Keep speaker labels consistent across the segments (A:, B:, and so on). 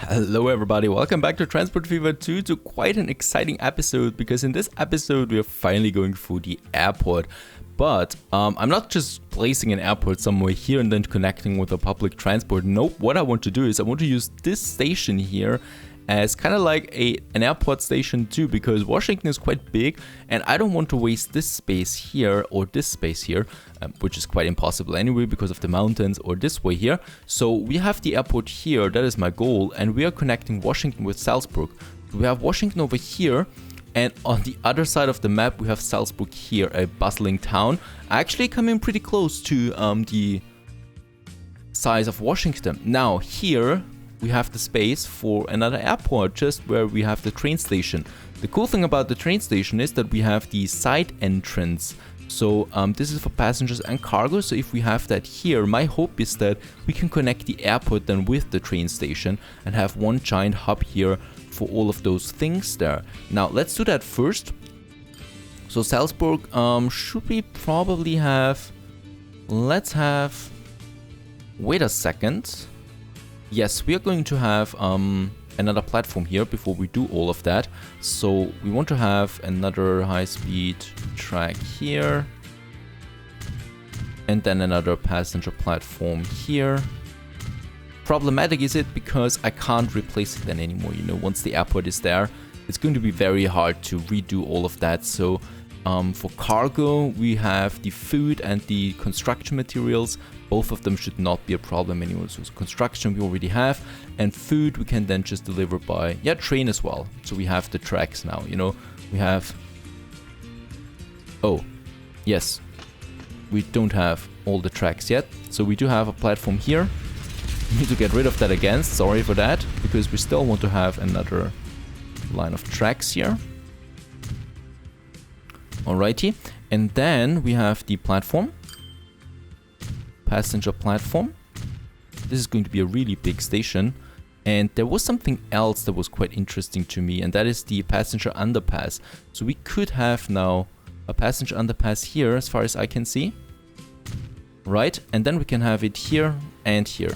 A: Hello everybody, welcome back to Transport Fever 2 to quite an exciting episode, because in this episode we are finally going through the airport. But I'm not just placing an airport somewhere here and then connecting with a public transport. Nope, what I want to do is I want to use this station here as kind of like an airport station too, because Washington is quite big and I don't want to waste this space here or this space here, which is quite impossible anyway because of the mountains, or this way here. So we have the airport here, that is my goal, and we are connecting Washington with Salzburg. We have Washington over here, and on the other side of the map we have Salzburg here, a bustling town. Actually coming pretty close to the size of Washington. Now here we have the space for another airport, just where we have the train station. The cool thing about the train station is that we have the side entrance. So this is for passengers and cargo. So if we have that here, my hope is that we can connect the airport then with the train station and have one giant hub here for all of those things there. Now let's do that first. So Salzburg, should we probably have, let's have, wait a second. Yes, we are going to have another platform here before we do all of that. So we want to have another high-speed track here. And then another passenger platform here. Problematic is it because I can't replace it then anymore. You know, once the airport is there, it's going to be very hard to redo all of that. So for cargo, we have the food and the construction materials. Both of them should not be a problem anymore. So construction we already have, and food we can then just deliver by, train as well. So we have the tracks now, you know, we have, oh, yes, we don't have all the tracks yet. So we do have a platform here. We need to get rid of that again, sorry for that, because we still want to have another line of tracks here. Alrighty, and then we have the platform. Passenger platform. This is going to be a really big station, and there was something else that was quite interesting to me, and that is the passenger underpass. So we could have now a passenger underpass here, as far as I can see, right? And then we can have it here and here.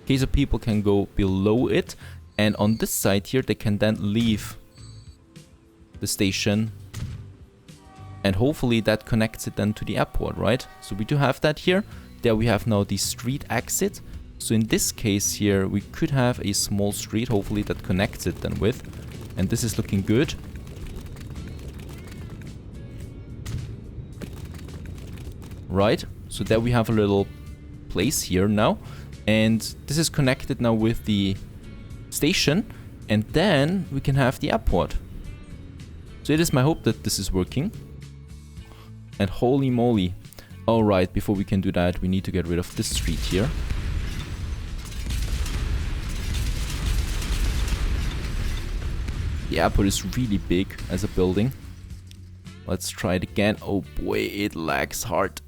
A: Okay, so people can go below it, and on this side here they can then leave the station, and hopefully that connects it then to the airport, right? So we do have that here. There we have now the street exit. So in this case here, we could have a small street, hopefully that connects it then with. And this is looking good. Right, so there we have a little place here now. And this is connected now with the station. And then we can have the airport. So it is my hope that this is working. And holy moly. Alright, before we can do that, we need to get rid of this street here. The airport is really big as a building. Let's try it again. Oh boy, it lags hard.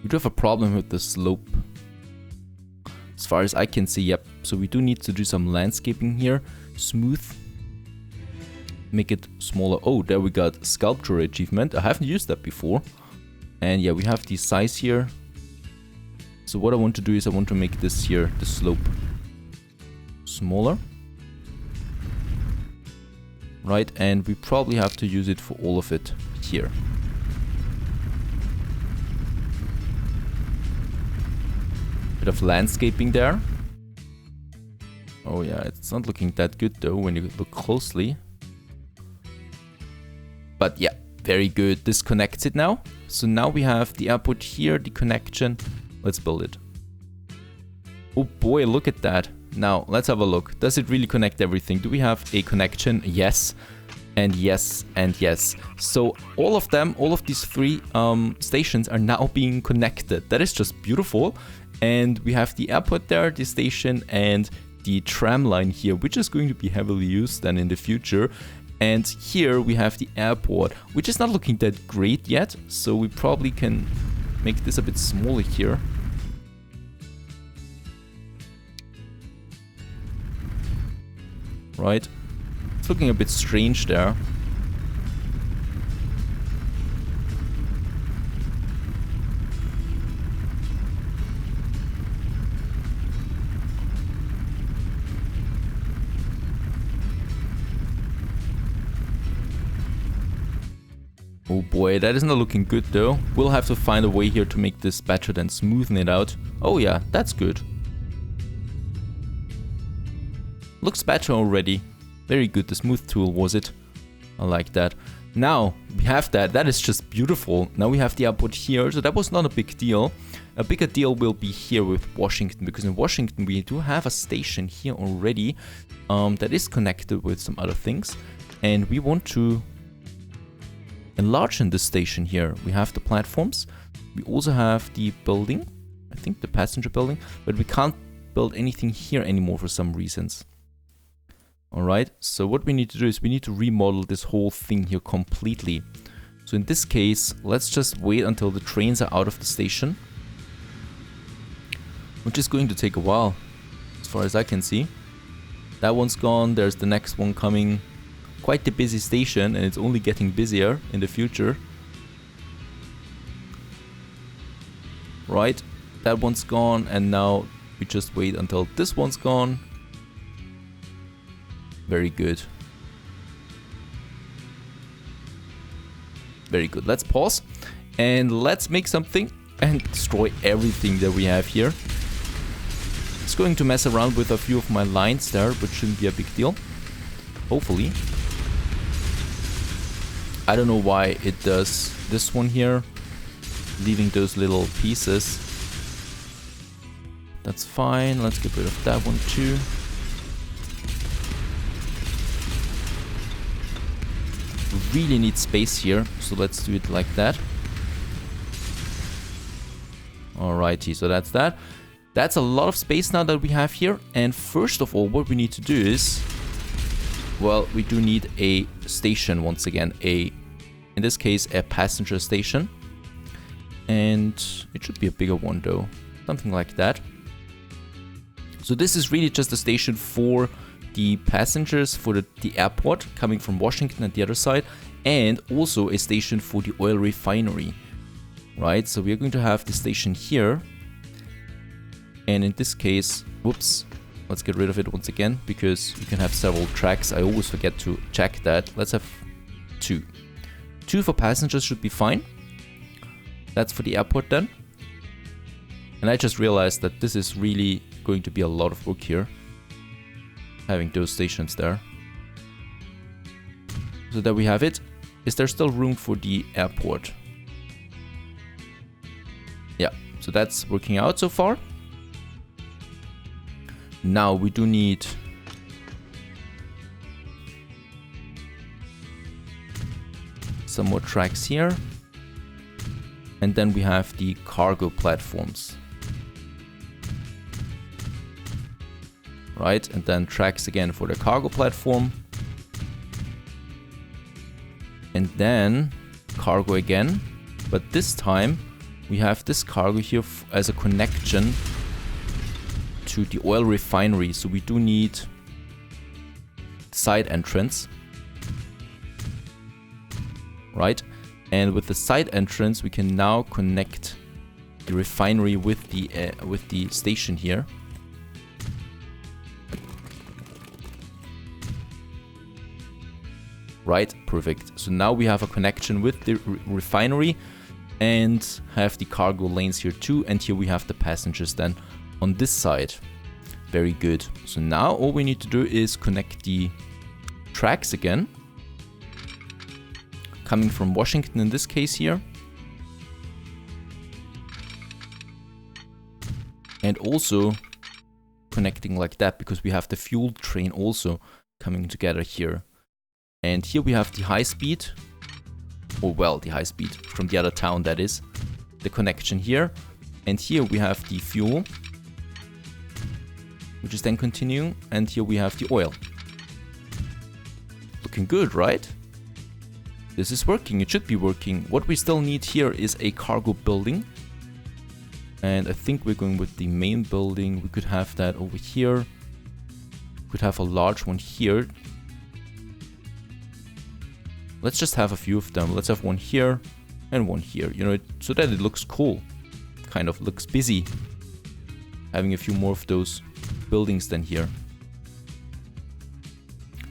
A: We do have a problem with the slope. As far as I can see, yep. So we do need to do some landscaping here. Smooth. Make it smaller. Oh, there we got sculpture achievement. I haven't used that before. And yeah, we have the size here. So what I want to do is I want to make this here, the slope, smaller. Right, and we probably have to use it for all of it here. Bit of landscaping there. Oh yeah, it's not looking that good though when you look closely. But yeah, very good. This connects it now. So now we have the airport here, the connection. Let's build it. Oh boy, look at that. Now, let's have a look. Does it really connect everything? Do we have a connection? Yes. And yes, and yes. So all of them, all of these three stations are now being connected. That is just beautiful. And we have the airport there, the station, and the tram line here, which is going to be heavily used then in the future. And here we have the airport, which is not looking that great yet. So we probably can make this a bit smaller here. Right. It's looking a bit strange there. boy, that is not looking good though. We'll have to find a way here to make this better than smoothen it out. Oh yeah, that's good. Looks better already. Very good, the smooth tool was it. I like that. Now, we have that. That is just beautiful. Now we have the airport here, so that was not a big deal. A bigger deal will be here with Washington, because in Washington we do have a station here already that is connected with some other things. And we want to enlarge this station here. We have the platforms. We also have the building. I think the passenger building. But we can't build anything here anymore for some reasons. Alright, so what we need to do is we need to remodel this whole thing here completely. So in this case, let's just wait until the trains are out of the station. Which is going to take a while, as far as I can see. That one's gone, there's the next one coming. Quite the busy station, and it's only getting busier in the future. Right, that one's gone, and now we just wait until this one's gone. Very good. Very good. Let's pause and let's make something and destroy everything that we have here. It's going to mess around with a few of my lines there, but shouldn't be a big deal. Hopefully. I don't know why it does this one here, leaving those little pieces. That's fine. Let's get rid of that one too. Really need space here, so let's do it like that. Alrighty, so that's that. That's a lot of space now that we have here. And first of all, what we need to do is, well, we do need a station once again. In this case, a passenger station. And it should be a bigger one though. Something like that. So this is really just a station for the passengers for the airport coming from Washington and the other side, and also a station for the oil refinery. Right, so we are going to have the station here, and in this case, whoops, let's get rid of it once again, because you can have several tracks. I always forget to check that. Let's have two. Two for passengers should be fine. That's for the airport then. And I just realized that this is really going to be a lot of work here, having those stations there. So there we have it. Is there still room for the airport? Yeah, so that's working out so far. Now we do need some more tracks here. And then we have the cargo platforms. Right, and then tracks again for the cargo platform. And then cargo again. But this time we have this cargo here as a connection to the oil refinery. So we do need side entrance. Right, and with the side entrance we can now connect the refinery with the station here. Right, perfect. So now we have a connection with the refinery and have the cargo lanes here too. And here we have the passengers then on this side. Very good. So now all we need to do is connect the tracks again. Coming from Washington in this case here. And also connecting like that, because we have the fuel train also coming together here. And here we have the high speed, or well, the high speed from the other town, that is, the connection here. And here we have the fuel, which is then continuing. And here we have the oil. Looking good, right? This is working, it should be working. What we still need here is a cargo building. And I think we're going with the main building. We could have that over here. We could have a large one here. Let's just have a few of them. Let's have one here and one here, you know, so that it looks cool. Kind of looks busy. Having a few more of those buildings than here.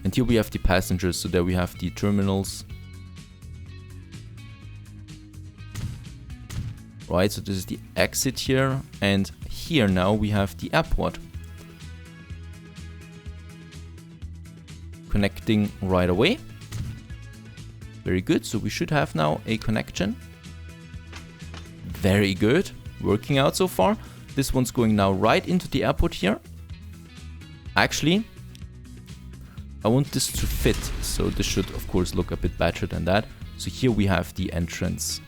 A: And here we have the passengers, so there we have the terminals. right? So this is the exit here, and here now we have the airport. Connecting right away. Very good, so we should have now a connection. Very good, working out so far. This one's going now right into the airport here. Actually, I want this to fit, so this should of course look a bit better than that. So here we have the entrance.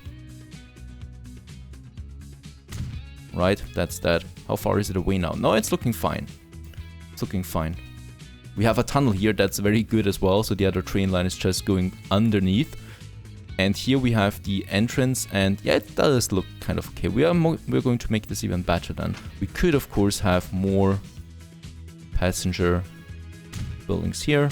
A: Right, that's that. How far is it away now? No, it's looking fine. It's looking fine. We have a tunnel here that's very good as well, so the other train line is just going underneath. And here we have the entrance, and yeah, it does look kind of okay. We're going to make this even better then. We could of course have more passenger buildings here.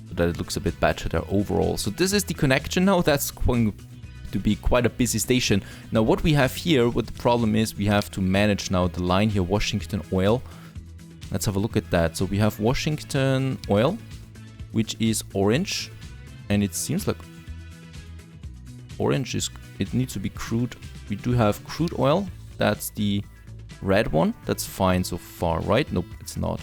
A: So that it looks a bit better there overall. So this is the connection now. That's going to be quite a busy station. Now what we have here, what the problem is, we have to manage now the line here, Washington Oil. Let's have a look at that. So we have Washington Oil, which is orange, and it seems like orange is, it needs to be crude. We do have crude oil, that's the red one. That's fine so far, right? Nope, it's not.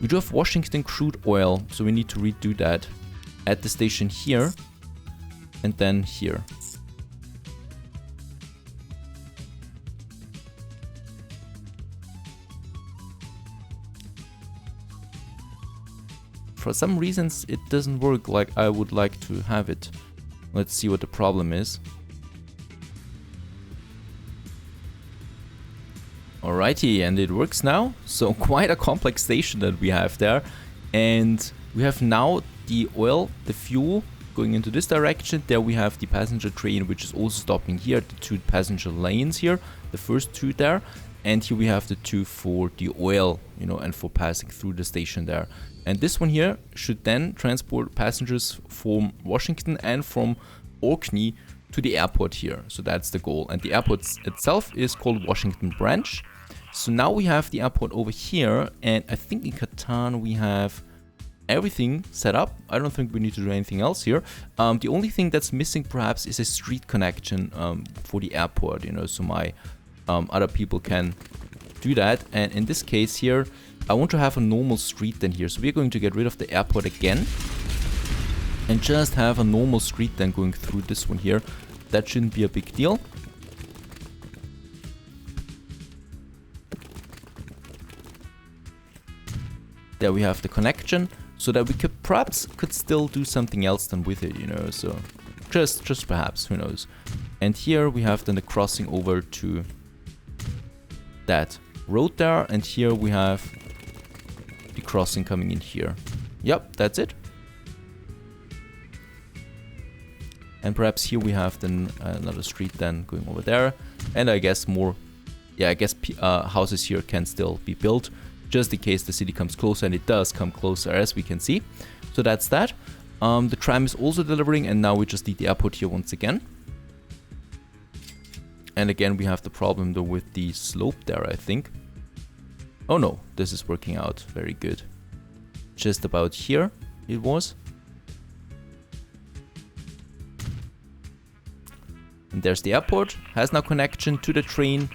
A: We do have Washington crude oil, so we need to redo that at the station here and then here. For some reasons it doesn't work like I would like to have it. Let's see what the problem is. Alrighty, and it works now. So quite a complex station that we have there. And we have now the oil, the fuel going into this direction. There we have the passenger train, which is also stopping here, the two passenger lanes here, the first two there. And here we have the two for the oil, you know, and for passing through the station there. And this one here should then transport passengers from Washington and from Orkney to the airport here. So that's the goal. And the airport itself is called Washington Branch. So now we have the airport over here, and I think in Catan we have everything set up. I don't think we need to do anything else here. The only thing that's missing perhaps is a street connection for the airport, you know, so my other people can do that. And in this case here, I want to have a normal street then here. So we're going to get rid of the airport again and just have a normal street then going through this one here. That shouldn't be a big deal. There we have the connection, so that we could perhaps still do something else then with it, you know, so just perhaps, who knows. And here we have then the crossing over to that road there, and here we have the crossing coming in here. Yep, that's it. And perhaps here we have then another street then going over there, and I guess more, yeah, I guess houses here can still be built, just in case the city comes closer, and it does come closer as we can see. So that's that. The tram is also delivering, and now we just need the airport here once again. And again we have the problem though with the slope there, I think. Oh no, this is working out very good. Just about here it was. And there's the airport, has now connection to the train,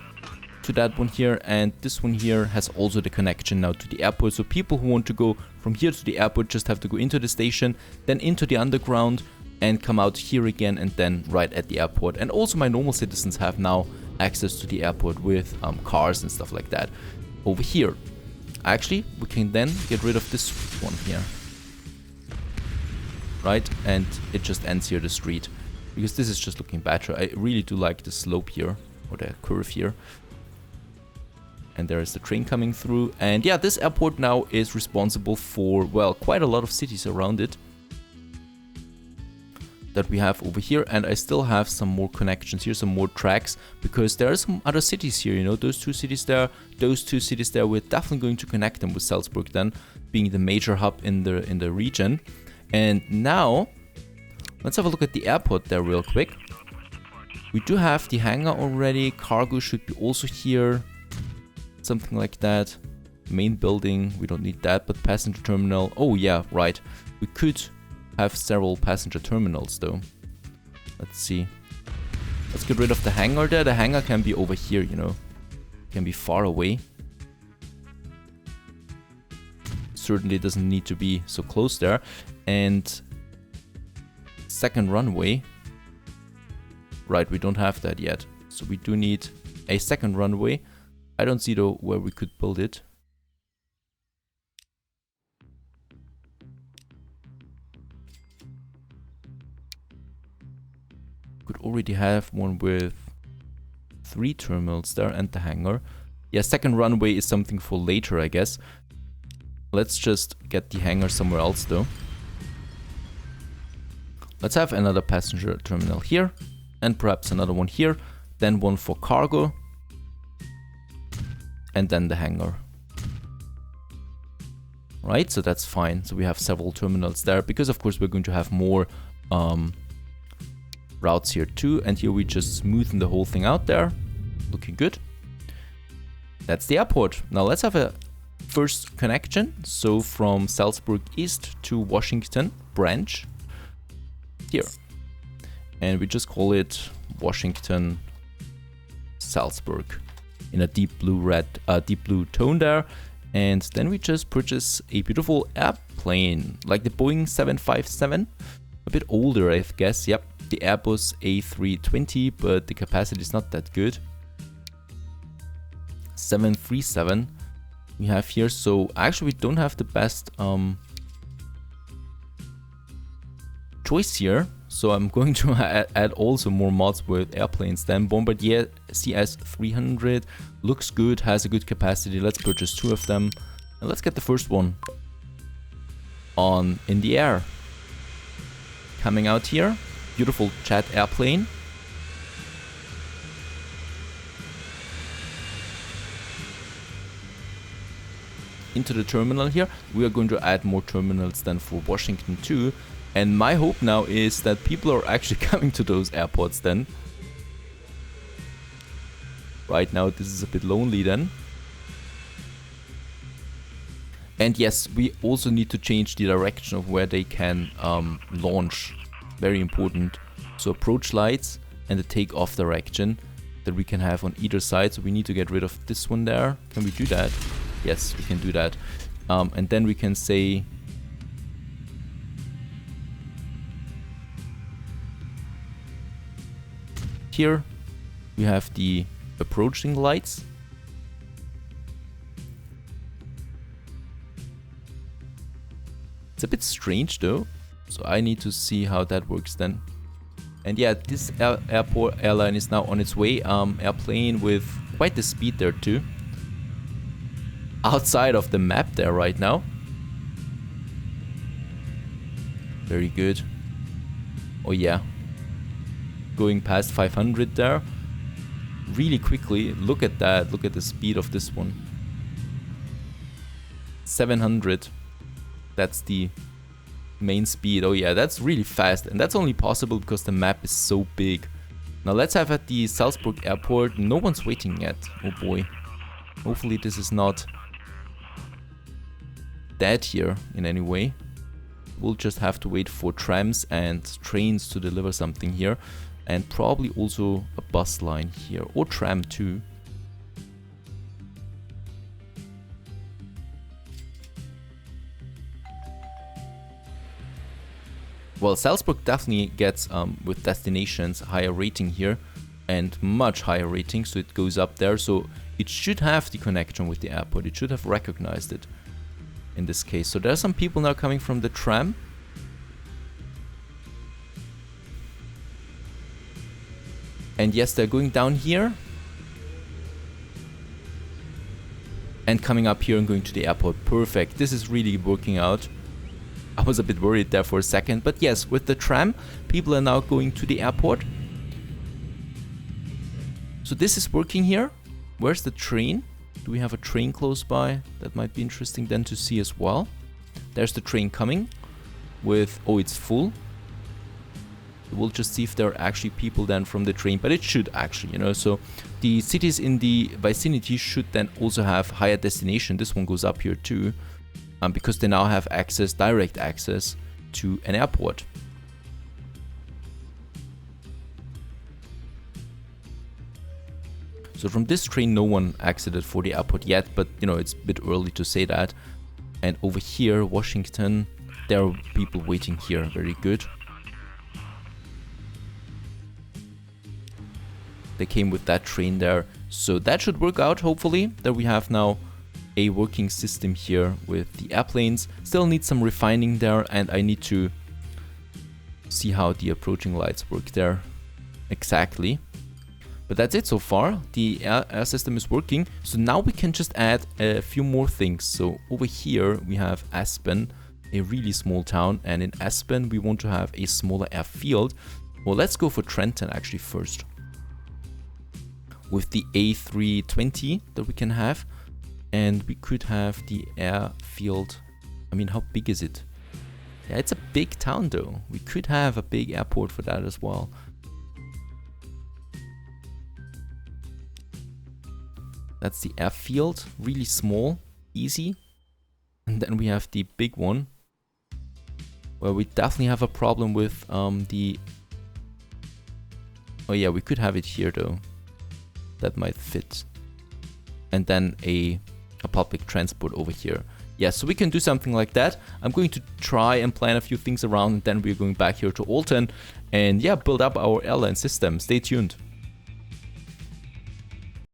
A: to that one here, and this one here has also the connection now to the airport. So people who want to go from here to the airport just have to go into the station, then into the underground, and come out here again, and then right at the airport. And also my normal citizens have now access to the airport with cars and stuff like that. Over here, actually, we can then get rid of this one here. Right, and it just ends here, the street. Because this is just looking better. I really do like the slope here, or the curve here. And there is the train coming through. And yeah, this airport now is responsible for, well, quite a lot of cities around it that we have over here. And I still have some more connections here, some more tracks, because there are some other cities here, you know, those two cities there, those two cities there. We're definitely going to connect them with Salzburg then, being the major hub in the region. And now let's have a look at the airport there real quick. We do have the hangar already. Cargo should be also here. Something like that. Main building, we don't need that, but passenger terminal. Oh yeah, right. We could have several passenger terminals though. Let's see. Let's get rid of the hangar there. The hangar can be over here, you know. Can be far away. Certainly doesn't need to be so close there. And second runway. Right, we don't have that yet. So we do need a second runway. I don't see though where we could build it. Could already have one with 3 terminals there and the hangar. Yeah, second runway is something for later, I guess. Let's just get the hangar somewhere else though. Let's have another passenger terminal here and perhaps another one here, then one for cargo and then the hangar. Right, so that's fine. So we have several terminals there because of course we're going to have more routes here too, and here we just smoothen the whole thing out there. Looking good. That's the airport. Now let's have a first connection. So from Salzburg East to Washington branch here, and we just call it Washington Salzburg in a deep blue tone there. And then we just purchase a beautiful airplane like the Boeing 757, a bit older I guess. Yep, the Airbus A320, but the capacity is not that good. 737 we have here. So actually we don't have the best choice here. So I'm going to add also more mods with airplanes. Then Bombardier CS300 looks good, has a good capacity. Let's purchase 2 of them. And let's get the first one on in the air. Coming out here, beautiful jet airplane. Into the terminal here. We are going to add more terminals than for Washington too. And my hope now is that people are actually coming to those airports then. Right now this is a bit lonely then. And yes, we also need to change the direction of where they can launch. Very important. So approach lights and the takeoff direction that we can have on either side. So we need to get rid of this one there. Can we do that? Yes, we can do that. And then we can say here we have the approaching lights. It's a bit strange though, so I need to see how that works then. And yeah, this airline is now on its way. Airplane with quite the speed there too. Outside of the map there right now. Very good. Oh yeah. Going past 500 there. Really quickly. Look at that. Look at the speed of this one. 700. That's the main speed. Oh yeah, that's really fast. And that's only possible because the map is so big. Now let's have at the Salzburg Airport. No one's waiting yet. Oh boy. Hopefully this is not dead here in any way. We'll just have to wait for trams and trains to deliver something here. And probably also a bus line here. Or tram too. Well, Salzburg definitely gets, with destinations, higher rating here. And much higher rating, so it goes up there. So it should have the connection with the airport. It should have recognized it in this case. So there are some people now coming from the tram. And yes, they're going down here. And coming up here and going to the airport. Perfect. This is really working out. I was a bit worried there for a second. But yes, with the tram, people are now going to the airport. So this is working here. Where's the train? Do we have a train close by? That might be interesting then to see as well. There's the train coming with... Oh, it's full. We'll just see if there are actually people then from the train, but it should actually, you know, so the cities in the vicinity should then also have higher destination. This one goes up here too, because they now have access, direct access to an airport. So from this train, no one exited for the airport yet, but you know, it's a bit early to say that. And over here, Washington, there are people waiting here. Very good. They came with that train there. So that should work out, hopefully, that we have now a working system here with the airplanes. Still need some refining there, and I need to see how the approaching lights work there exactly. But that's it so far. The air system is working. So now we can just add a few more things. So over here we have Aspen, a really small town. And in Aspen we want to have a smaller airfield. Well, let's go for Trenton actually first. With the A320 that we can have. And we could have the airfield. I mean, how big is it? Yeah, it's a big town though. We could have a big airport for that as well. That's the airfield, really small, easy. And then we have the big one, where we definitely have a problem with the... Oh yeah, we could have it here though. That might fit. And then a public transport over here. Yeah, so we can do something like that. I'm going to try and plan a few things around, and then we're going back here to Alton and yeah, build up our airline system. Stay tuned.